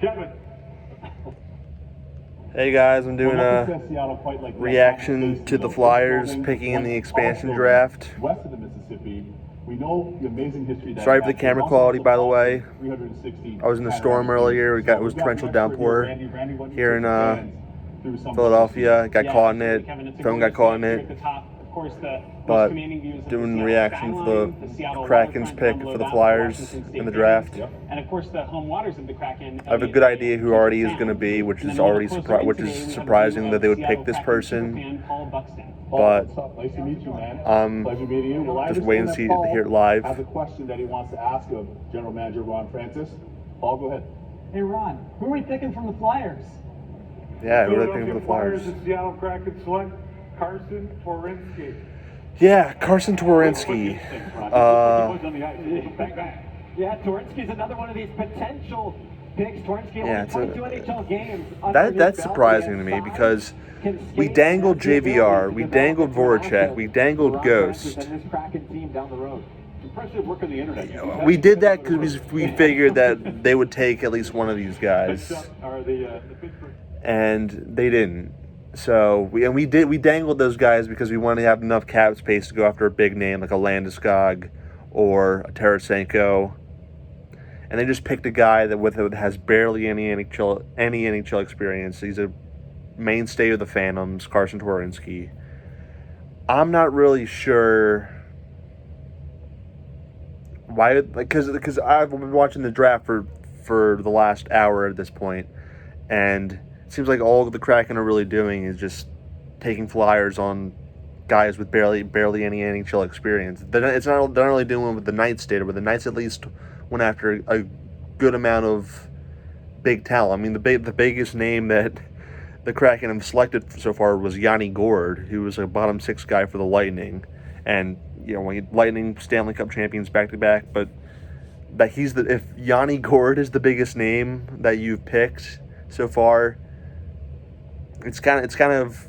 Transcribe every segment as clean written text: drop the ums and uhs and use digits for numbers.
Kevin. Hey guys, I'm doing a reaction to the Flyers picking in the expansion draft. West of the Mississippi. We know the amazing history that Sorry for the camera quality, by the way. I was in the storm earlier. It was torrential downpour here in Philadelphia. Got caught in it. Phone got caught in it. But doing reaction for the Kraken's pick for the Flyers in the draft. And of course, the home waters of the Kraken. I have a good idea who already is going to be, which is already surprising that they would pick this person. But nice to meet you, man. Pleasure meeting you. Just waiting to hear it live. Has a question that he wants to ask of General Manager Ron Francis. Paul, go ahead. Hey Ron, who are we picking from the Flyers? Yeah, who are they picking from the Flyers? The Seattle Kraken select Carsen Twarynski. Yeah, Carsen Twarynski. Yeah, Twarynski's another one of these potential picks. Twarynski only 22 NHL games. That's surprising to me because we dangled JVR, we dangled Voracek, we dangled Ghost. Impressive work on the internet. We did that because we figured that they would take at least one of these guys, and they didn't. So we dangled those guys because we wanted to have enough cap space to go after a big name like a Landeskog or a Tarasenko, and they just picked a guy that has barely any NHL experience. He's a mainstay of the Phantoms, Carsen Twarynski. I'm not really sure why, because I've been watching the draft for the last hour at this point, and it seems like all the Kraken are really doing is just taking flyers on guys with barely any NHL experience. They're not really doing what the Knights did, where the Knights at least went after a good amount of big talent. I mean, the biggest name that the Kraken have selected so far was Yanni Gourde, who was a bottom six guy for the Lightning, and Lightning Stanley Cup champions back to back. But that if Yanni Gourde is the biggest name that you've picked so far, it's kind of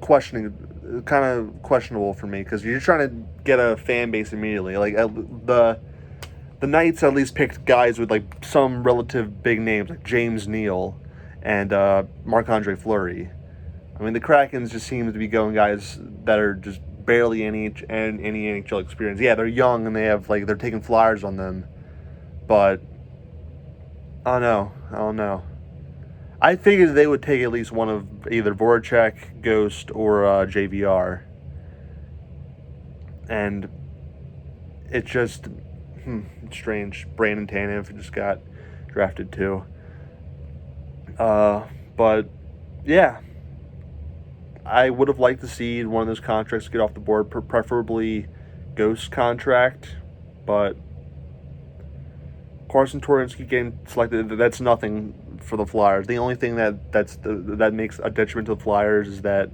questionable for me, because you're trying to get a fan base immediately. Like the Knights at least picked guys with like some relative big names like James Neal and Marc-Andre Fleury. I mean, the Krakens just seem to be going guys that are just barely any NHL experience. Yeah, they're young and they're taking flyers on them, but I don't know. I figured they would take at least one of either Voracek, Ghost, or JVR. And it's just strange. Brandon Tanev just got drafted too. But yeah, I would have liked to see one of those contracts get off the board, preferably Ghost contract, but Carsen Twarynski getting selected, that's nothing for the Flyers. The only thing that makes a detriment to the Flyers is that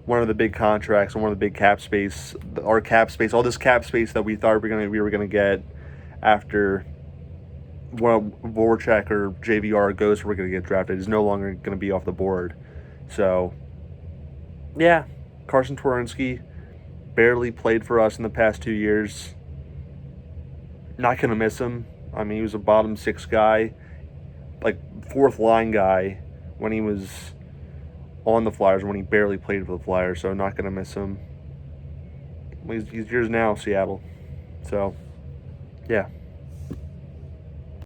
one of the big contracts and one of the big cap space, all this cap space that we thought we were gonna get after Voracek or JVR or Ghost were gonna get drafted, is no longer gonna be off the board. So yeah, Carsen Twarynski barely played for us in the past 2 years. Not gonna miss him. I mean, he was a bottom six guy, like fourth line guy when he was on the Flyers, when he barely played for the Flyers, so not going to miss him. He's yours now, Seattle. So, yeah.